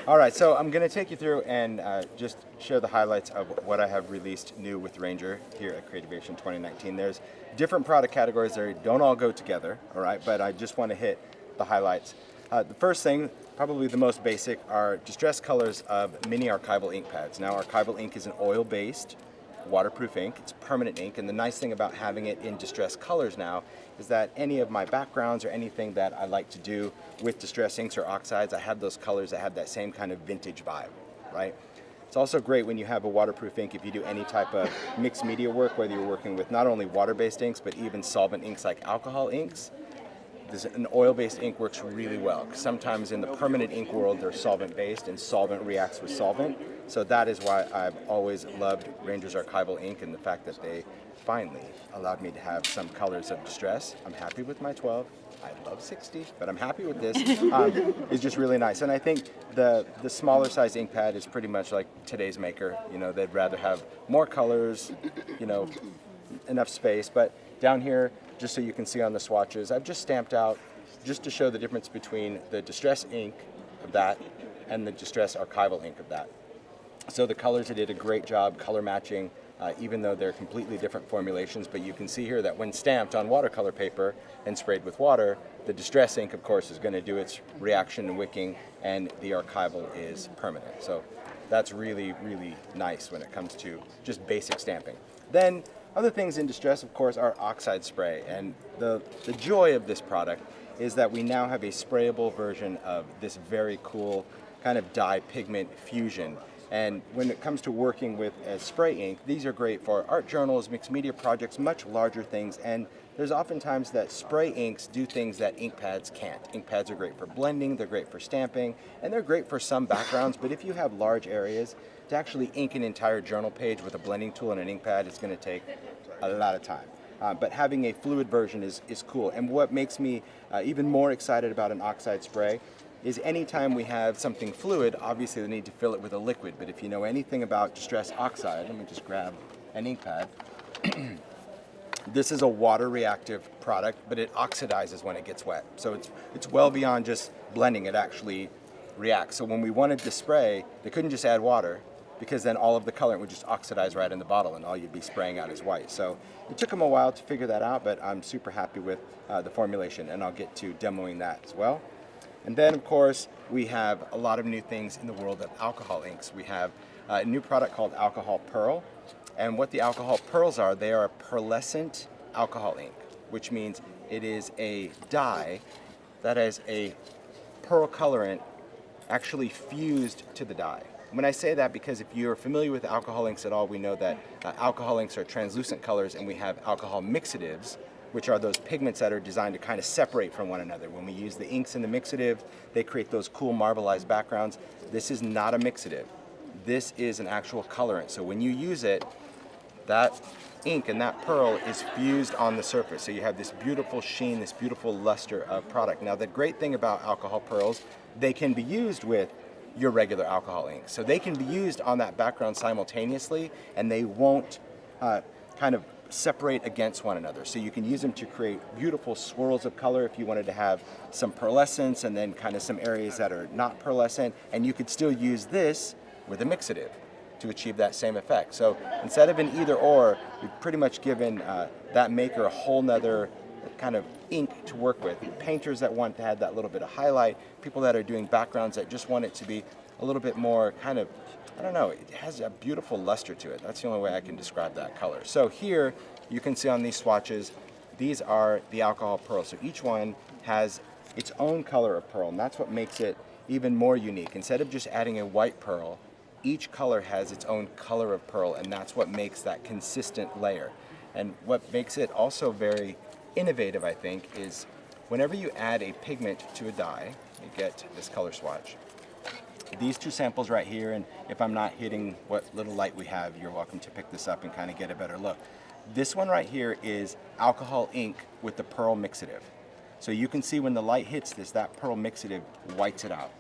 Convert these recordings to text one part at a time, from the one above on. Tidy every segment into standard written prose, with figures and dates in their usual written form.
All right, so I'm going to take you through and just share the highlights of what I have released new with Ranger here at Creativation 2019. There's different product categories. They don't all go together, all right, but I just want to hit the highlights. The first thing, probably the most basic, are distress colors of mini archival ink pads. Now, archival ink is an oil-based waterproof ink. It's permanent ink, and the nice thing about having it in distress colors now is that any of my backgrounds or anything that I like to do with distress inks or oxides, I have those colors that have that same kind of vintage vibe, right? It's also great when you have a waterproof ink if you do any type of mixed media work, whether you're working with not only water-based inks, but even solvent inks like alcohol inks. An oil-based ink works really well. Sometimes in the permanent ink world, they're solvent-based, and solvent reacts with solvent. So that is why I've always loved Ranger's Archival ink, and the fact that they finally allowed me to have some colors of distress. I'm happy with my 12. I love 60, but I'm happy with this. It's just really nice. And I think the smaller size ink pad is pretty much like today's maker. You know, they'd rather have more colors, you know, enough space. But down here, just so you can see on the swatches, I've just stamped out just to show the difference between the distress ink of that and the distress archival ink of that. So the colors, I did a great job color matching, even though they're completely different formulations. But you can see here that when stamped on watercolor paper and sprayed with water, the distress ink, of course, is going to do its reaction and wicking, and the archival is permanent. So that's really, really nice when it comes to just basic stamping. Then other things in distress, of course, are Oxide Spray. And the joy of this product is that we now have a sprayable version of this very cool kind of dye pigment fusion. And when it comes to working with a spray ink, these are great for art journals, mixed media projects, much larger things. And there's oftentimes that spray inks do things that ink pads can't. Ink pads are great for blending, they're great for stamping, and they're great for some backgrounds. But if you have large areas, to actually ink an entire journal page with a blending tool and an ink pad, it's going to take a lot of time. But having a fluid version is cool. And what makes me even more excited about an Oxide Spray is anytime we have something fluid, obviously they need to fill it with a liquid. But if you know anything about distress oxide, let me just grab an ink pad. This is a water reactive product, but it oxidizes when it gets wet. So it's well beyond just blending, it actually reacts. So when we wanted to spray, they couldn't just add water, because then all of the color would just oxidize right in the bottle and all you'd be spraying out is white. So it took them a while to figure that out, but I'm super happy with the formulation, and I'll get to demoing that as well. And then, of course, we have a lot of new things in the world of alcohol inks. We have a new product called Alcohol Pearl. And what the alcohol pearls are, they are a pearlescent alcohol ink, which means it is a dye that has a pearl colorant actually fused to the dye. When I say that, because if you're familiar with alcohol inks at all, we know that alcohol inks are translucent colors, and we have alcohol mixatives, which are those pigments that are designed to kind of separate from one another. When we use the inks in the mixative, they create those cool marbleized backgrounds. This is not a mixative. This is an actual colorant. So when you use it, that ink and that pearl is fused on the surface. So you have this beautiful sheen, this beautiful luster of product. Now, the great thing about alcohol pearls, they can be used with your regular alcohol ink. So they can be used on that background simultaneously, and they won't kind of separate against one another. So you can use them to create beautiful swirls of color if you wanted to have some pearlescence and then kind of some areas that are not pearlescent, and you could still use this with a mixative to achieve that same effect. So instead of an either or, you've pretty much given that maker a whole nother kind of ink to work with. Painters that want to add that little bit of highlight, people that are doing backgrounds that just want it to be a little bit more kind of, I don't know, it has a beautiful luster to it. That's the only way I can describe that color. So here you can see on these swatches, these are the alcohol pearls. So each one has its own color of pearl, and that's what makes it even more unique. Instead of just adding a white pearl, each color has its own color of pearl, and that's what makes that consistent layer. And what makes it also very innovative, I think, is whenever you add a pigment to a dye, you get this color swatch. These two samples right here, and if I'm not hitting what little light we have, you're welcome to pick this up and kind of get a better look. This one right here is alcohol ink with the pearl mixative. So you can see when the light hits this, that pearl mixative whites it out,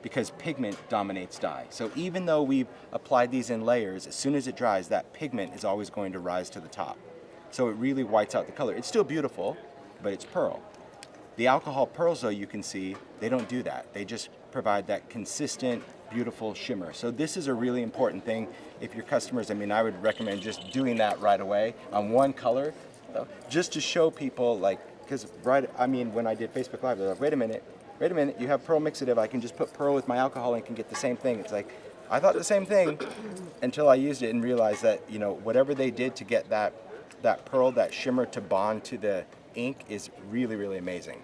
because pigment dominates dye. So even though we've applied these in layers, as soon as it dries, that pigment is always going to rise to the top. So it really whites out the color. It's still beautiful, but it's pearl. The alcohol pearls, though, you can see, they don't do that. They just provide that consistent beautiful shimmer. So this is a really important thing. If your customers, I mean, I would recommend just doing that right away on one color, just to show people, like, because I mean, when I did Facebook Live, they're like, wait a minute, you have pearl mixative, I can just put pearl with my alcohol ink and get the same thing. It's like, I thought the same thing until I used it and realized that, you know, whatever they did to get that pearl, that shimmer to bond to the ink is really, really amazing.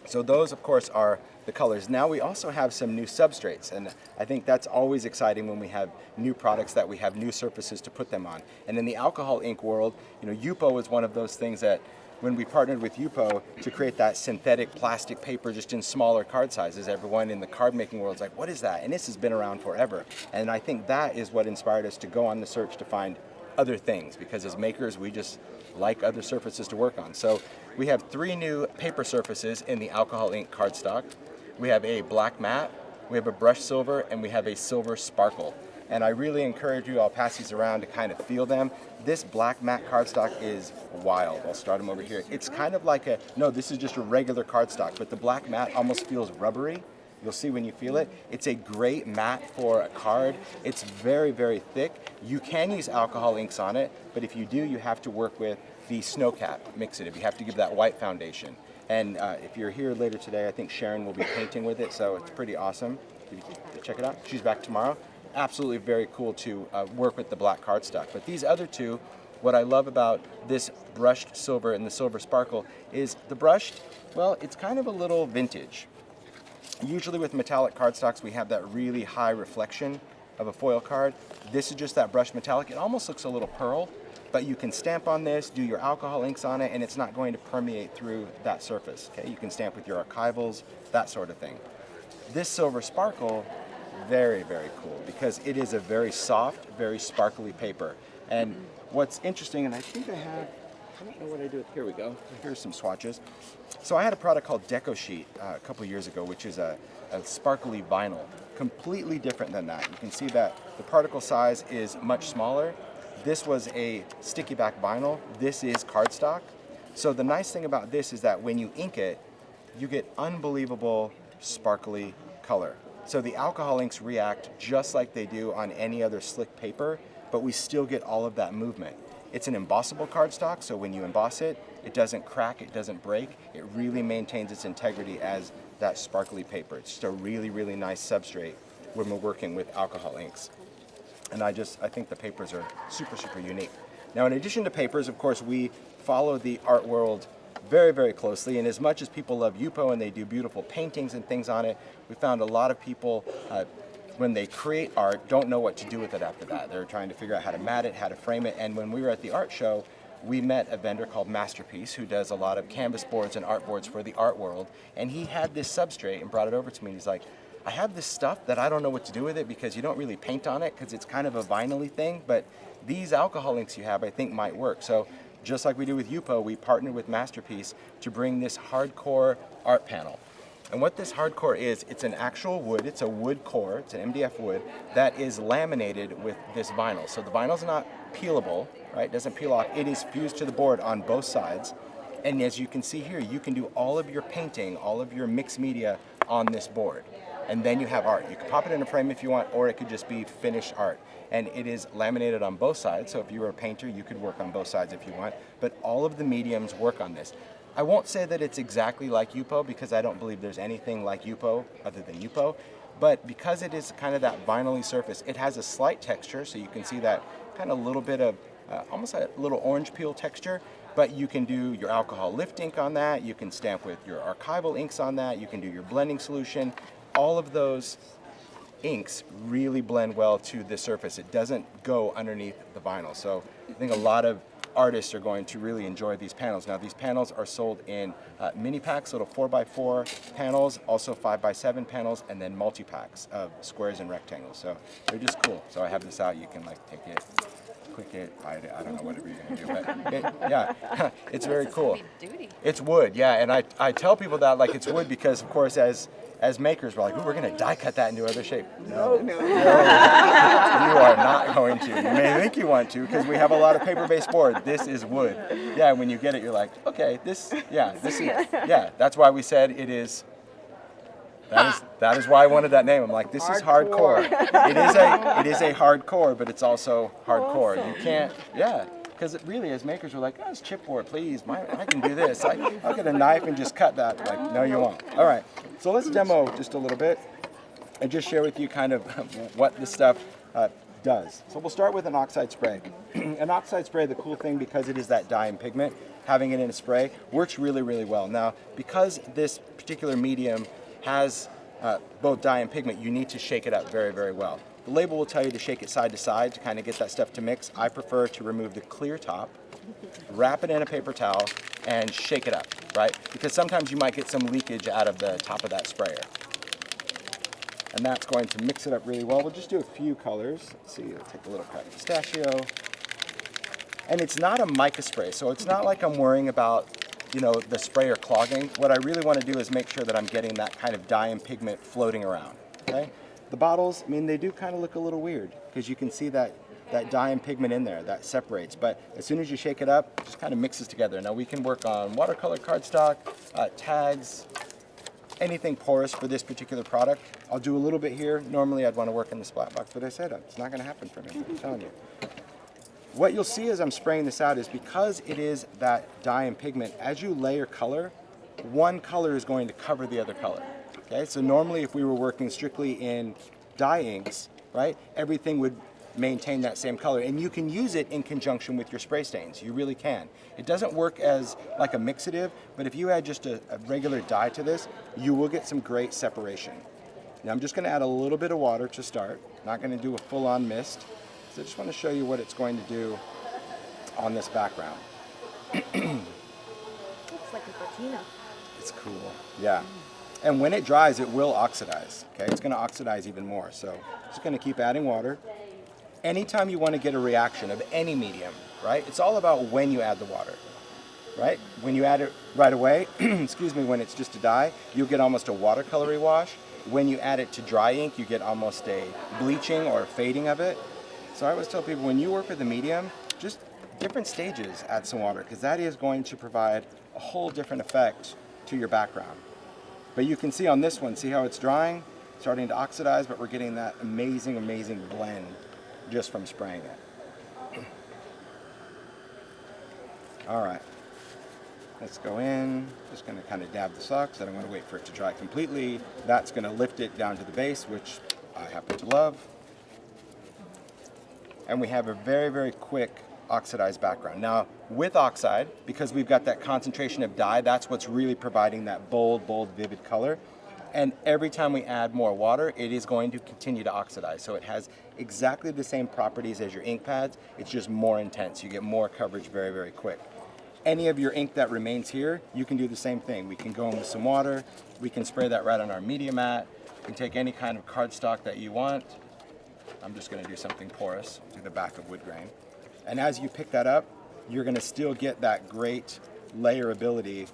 So those, of course, are the colors. Now we also have some new substrates, and I think that's always exciting when we have new products, that we have new surfaces to put them on. And in the alcohol ink world, you know, Yupo is one of those things that when we partnered with Yupo to create that synthetic plastic paper just in smaller card sizes, everyone in the card making world is like, what is that? And this has been around forever. And I think that is what inspired us to go on the search to find other things, because as makers, we just like other surfaces to work on. So we have 3 new paper surfaces in the alcohol ink cardstock. We have a black matte, we have a brushed silver, and we have a silver sparkle. And I really encourage you, I'll pass these around to kind of feel them. This black matte cardstock is wild. I'll start them over here. It's kind of like this is just a regular cardstock, but the black matte almost feels rubbery. You'll see when you feel it. It's a great matte for a card. It's very, very thick. You can use alcohol inks on it, but if you do, you have to work with the Snowcap mixative. You have to give that white foundation. And if you're here later today, I think Sharon will be painting with it, so it's pretty awesome. Check it out. She's back tomorrow. Absolutely very cool to work with the black cardstock. But these other two, what I love about this brushed silver and the silver sparkle is the brushed, well, it's kind of a little vintage. Usually with metallic cardstocks, we have that really high reflection of a foil card. This is just that brushed metallic. It almost looks a little pearl, but you can stamp on this, do your alcohol inks on it, and it's not going to permeate through that surface. Okay, you can stamp with your archivals, that sort of thing. This silver sparkle, very, very cool, because it is a very soft, very sparkly paper. And what's interesting, and I think I don't know what I do with, here we go. Here's some swatches. So I had a product called Deco Sheet a couple years ago, which is a sparkly vinyl, completely different than that. You can see that the particle size is much smaller. This was a sticky back vinyl. This is cardstock. So the nice thing about this is that when you ink it, you get unbelievable sparkly color. So the alcohol inks react just like they do on any other slick paper, but we still get all of that movement. It's an embossable cardstock, so when you emboss it, it doesn't crack, it doesn't break. It really maintains its integrity as that sparkly paper. It's just a really, really nice substrate when we're working with alcohol inks. And I think the papers are super, super unique. Now, in addition to papers, of course, we follow the art world very, very closely. And as much as people love Yupo and they do beautiful paintings and things on it, we found a lot of people, when they create art, don't know what to do with it after that. They're trying to figure out how to mat it, how to frame it. And when we were at the art show, we met a vendor called Masterpiece who does a lot of canvas boards and art boards for the art world. And he had this substrate and brought it over to me. And he's like, I have this stuff that I don't know what to do with it because you don't really paint on it because it's kind of a vinyl-y thing, but these alcohol inks you have I think might work. So just like we do with Yupo, we partnered with Masterpiece to bring this hardcore art panel. And what this hardcore is, it's an actual wood, it's a wood core, it's an MDF wood that is laminated with this vinyl. So the vinyl's not peelable, right? It doesn't peel off. It is fused to the board on both sides. And as you can see here, you can do all of your painting, all of your mixed media on this board. And then you have art. You can pop it in a frame if you want, or it could just be finished art. And it is laminated on both sides, so if you were a painter, you could work on both sides if you want. But all of the mediums work on this. I won't say that it's exactly like Yupo, because I don't believe there's anything like Yupo other than Yupo. But because it is kind of that vinyl-y surface, it has a slight texture, so you can see that kind of little bit of, almost a little orange peel texture. But you can do your alcohol lift ink on that, you can stamp with your archival inks on that, you can do your blending solution. All of those inks really blend well to the surface. It doesn't go underneath the vinyl. So I think a lot of artists are going to really enjoy these panels. Now these panels are sold in mini packs, little 4x4 panels, also 5x7 panels, and then multi-packs of squares and rectangles. So they're just cool. So I have this out, you can like take it, click it, bite it, I don't know, whatever you're gonna do, but yeah, it's very cool. It's wood, yeah, and I tell people that like it's wood because of course as makers, we're like, ooh, we're going to die cut that into other shape. No. You are not going to. You may think you want to because we have a lot of paper-based board. This is wood. Yeah, when you get it, you're like, okay, this is, yeah, that's why we said it is That is why I wanted that name. I'm like, this is hardcore. It is a hardcore, but it's also hardcore. Awesome. You can't, yeah. Because it really, as makers, we're like, oh, it's chipboard, please. I can do this. I'll get a knife and just cut that. Like, no, you won't. All right, so let's demo just a little bit and just share with you kind of what this stuff does. So we'll start with an oxide spray. An oxide spray, the cool thing, because it is that dye and pigment, having it in a spray works really, really well. Now, because this particular medium has both dye and pigment, you need to shake it up very, very well. The label will tell you to shake it side to side to kind of get that stuff to mix. I prefer to remove the clear top, wrap it in a paper towel, and shake it up, right? Because sometimes you might get some leakage out of the top of that sprayer. And that's going to mix it up really well. We'll just do a few colors. Let's see, I'll take a little cut of pistachio. And it's not a mica spray, so it's not like I'm worrying about, you know, the sprayer clogging. What I really want to do is make sure that I'm getting that kind of dye and pigment floating around, okay? The bottles, I mean, they do kind of look a little weird because you can see that dye and pigment in there, that separates. But as soon as you shake it up, it just kind of mixes together. Now we can work on watercolor cardstock, tags, anything porous for this particular product. I'll do a little bit here. Normally I'd want to work in the splat box, but I said it's not going to happen for me, I'm telling you. What you'll see as I'm spraying this out is because it is that dye and pigment, as you layer color, one color is going to cover the other color. Okay, so normally if we were working strictly in dye inks, right, everything would maintain that same color, and you can use it in conjunction with your spray stains. You really can. It doesn't work as like a mixative, but if you add just a regular dye to this, you will get some great separation. Now I'm just going to add a little bit of water to start. Not going to do a full-on mist. So I just want to show you what it's going to do on this background. Looks like a patina. It's cool, yeah. And when it dries, it will oxidize, okay? It's gonna oxidize even more, so just gonna keep adding water. Anytime you wanna get a reaction of any medium, right? It's all about when you add the water, right? When you add it right away, excuse me, when it's just a dye, you'll get almost a watercolory wash. When you add it to dry ink, you get almost a bleaching or a fading of it. So I always tell people, when you work with a medium, just different stages, add some water, because that is going to provide a whole different effect to your background. But you can see on this one, see how it's drying, starting to oxidize, but we're getting that amazing, amazing blend just from spraying it. All right, let's go in. Just gonna kind of dab the socks. I don't want to wait for it to dry completely. That's gonna lift it down to the base, which I happen to love. And we have a very, very quick oxidized background. Now, with oxide, because we've got that concentration of dye, that's what's really providing that bold, bold, vivid color. And every time we add more water, it is going to continue to oxidize. So it has exactly the same properties as your ink pads. It's just more intense. You get more coverage very, very quick. Any of your ink that remains here, you can do the same thing. We can go in with some water. We can spray that right on our media mat. You can take any kind of cardstock that you want. I'm just going to do something porous, do the back of wood grain. And as you pick that up, you're going to still get that great layerability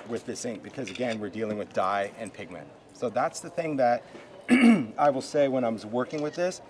with this ink, because again, we're dealing with dye and pigment. So that's the thing that I will say when I was working with this.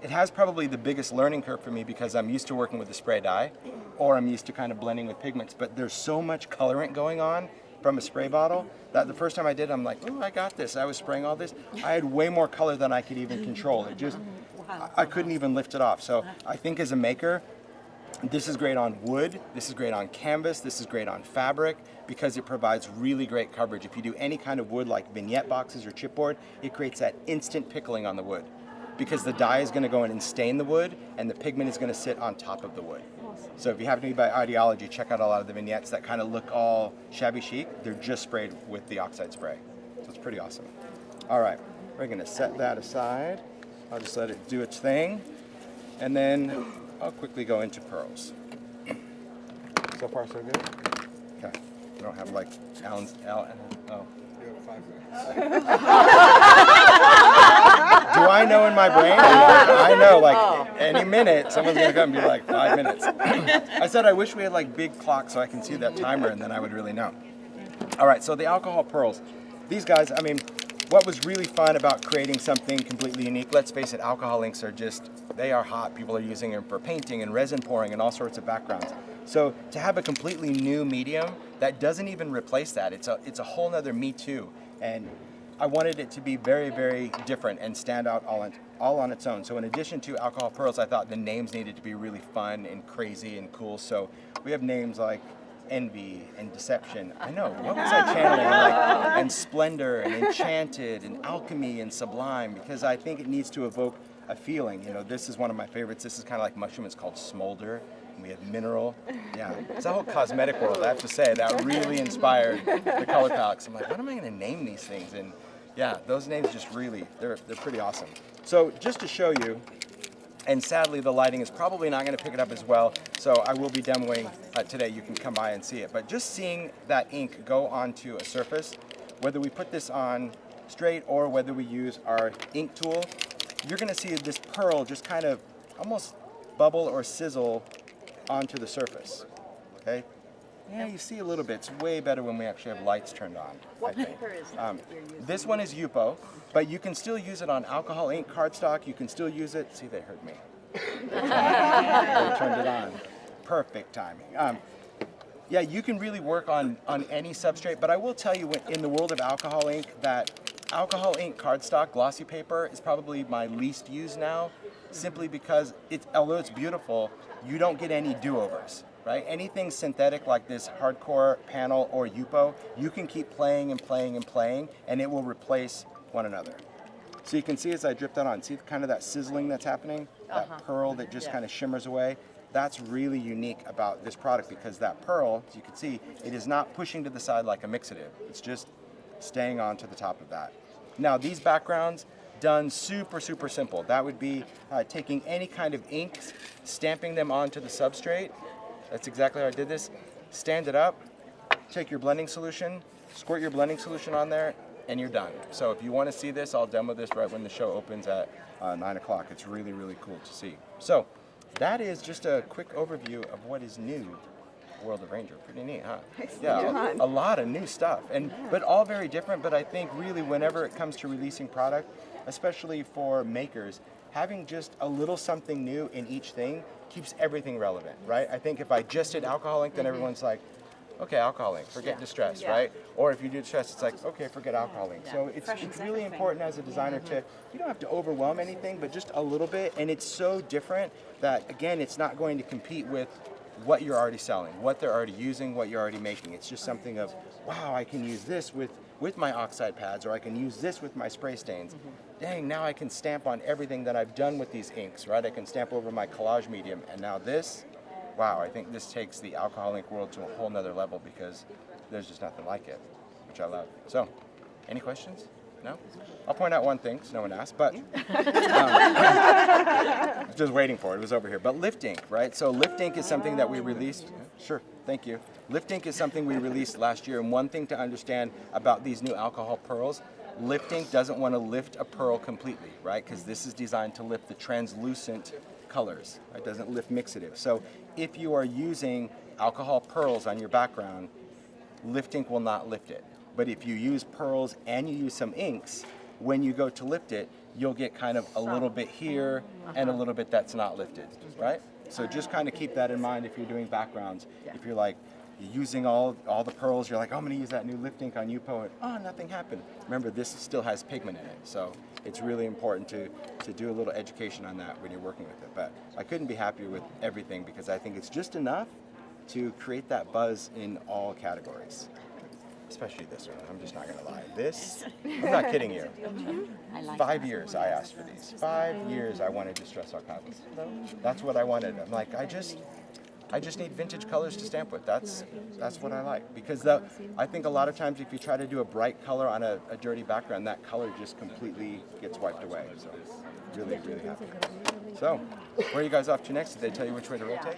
It has probably the biggest learning curve for me because I'm used to working with the spray dye, or I'm used to kind of blending with pigments, but there's so much colorant going on from a spray bottle that the first time I did, I'm like, oh, I got this. I was spraying all this. I had way more color than I could even control. It just, I couldn't even lift it off. So I think as a maker, this is great on wood, this is great on canvas, this is great on fabric, because it provides really great coverage. If you do any kind of wood like vignette boxes or chipboard, it creates that instant pickling on the wood, because the dye is going to go in and stain the wood, and the pigment is going to sit on top of the wood. So if you happen to be by ideology, check out a lot of the vignettes that kind of look all shabby chic. They're just sprayed with the oxide spray. So it's pretty awesome. All right, we're going to set that aside. I'll just let it do its thing, and then I'll quickly go into pearls. So far, so good? Okay. I don't have like Alan's, oh. You have 5 minutes. Do I know in my brain? I know, like, any minute, someone's gonna come and be like, 5 minutes. I said I wish we had like big clocks so I can see that timer, and then I would really know. All right, so the alcohol pearls. These guys, I mean, what was really fun about creating something completely unique, let's face it, alcohol inks are just, they are hot. People are using them for painting and resin pouring and all sorts of backgrounds. So to have a completely new medium that doesn't even replace that, it's a whole nother me too. And I wanted it to be very, very different and stand out all on its own. So in addition to alcohol pearls, I thought the names needed to be really fun and crazy and cool. So we have names like Envy and Deception. I know, what was I channeling? And Splendor and Enchanted and Alchemy and Sublime, because I think it needs to evoke a feeling. You know, this is one of my favorites. This is kind of like mushroom. It's called Smolder. And we have Mineral. Yeah, it's a whole cosmetic world, I have to say. That really inspired the color palettes. I'm like, what am I going to name these things? And yeah, those names just really, they're pretty awesome. So just to show you, and sadly the lighting is probably not going to pick it up as well, so I will be demoing today. You can come by and see it. But just seeing that ink go onto a surface, whether we put this on straight or whether we use our ink tool, you're going to see this pearl just kind of almost bubble or sizzle onto the surface. Okay? Yeah, you see a little bit. It's way better when we actually have lights turned on. What paper is it that you're using? This one is Yupo, but you can still use it on alcohol ink cardstock. You can still use it. See, they heard me. They turned it on. Perfect timing. Yeah, you can really work on any substrate, but I will tell you in the world of alcohol ink that alcohol ink cardstock glossy paper is probably my least used now, simply because although it's beautiful, you don't get any do-overs. Right? Anything synthetic like this hardcore panel or Yupo, you can keep playing and playing and playing, and it will replace one another. So you can see as I drip that on, see kind of that sizzling that's happening? That pearl that just kind of shimmers away. That's really unique about this product, because that pearl, as you can see, it is not pushing to the side like a mixative. It's just staying on to the top of that. Now these backgrounds, done super, super simple. That would be taking any kind of inks, stamping them onto the substrate. That's exactly how I did this. Stand it up, take your blending solution, squirt your blending solution on there, and you're done. So if you want to see this, I'll demo this right when the show opens at 9 o'clock. It's really, really cool to see. So that is just a quick overview of what is new in the world of Ranger. Pretty neat, huh? Yeah, a lot of new stuff, but all very different. But I think really whenever it comes to releasing product, especially for makers, having just a little something new in each thing keeps everything relevant, right? I think if I just did alcohol ink, then everyone's like, okay, alcohol ink, forget distress, right? Or if you do distress, it's like, okay, forget alcohol ink. So it's really important as a designer to, you don't have to overwhelm anything, but just a little bit. And it's so different that, again, it's not going to compete with what you're already selling, what they're already using, what you're already making. It's just something of, wow, I can use this with my oxide pads, or I can use this with my spray stains. Dang, now I can stamp on everything that I've done with these inks, right? I can stamp over my collage medium, and now this, wow, I think this takes the alcohol ink world to a whole nother level, because there's just nothing like it, which I love. So, any questions? No? I'll point out one thing, so no one asked, but just waiting for it. It was over here. But lift ink, right? So lift ink is something that we released. Sure, thank you. Lift ink is something we released last year, and one thing to understand about these new alcohol pearls, lift ink doesn't want to lift a pearl completely, right? Because this is designed to lift the translucent colors. It doesn't lift mixative. So if you are using alcohol pearls on your background, lift ink will not lift it. But if you use pearls and you use some inks, when you go to lift it, you'll get kind of a little bit here and a little bit that's not lifted, right? So just kind of keep that in mind if you're doing backgrounds. If you're like using all the pearls, you're like, oh, I'm going to use that new lift ink on Yupo, and oh, nothing happened. Remember, this still has pigment in it, so it's really important to do a little education on that when you're working with it. But I couldn't be happier with everything, because I think it's just enough to create that buzz in all categories. Especially this one, I'm just not gonna lie. This, I'm not kidding you. 5 years I asked for these. 5 years I wanted Distress Archivals. That's what I wanted. I'm like, I just need vintage colors to stamp with. That's what I like. Because I think a lot of times if you try to do a bright color on a dirty background, that color just completely gets wiped away. So really, really happy. So, where are you guys off to next? Did they tell you which way to rotate?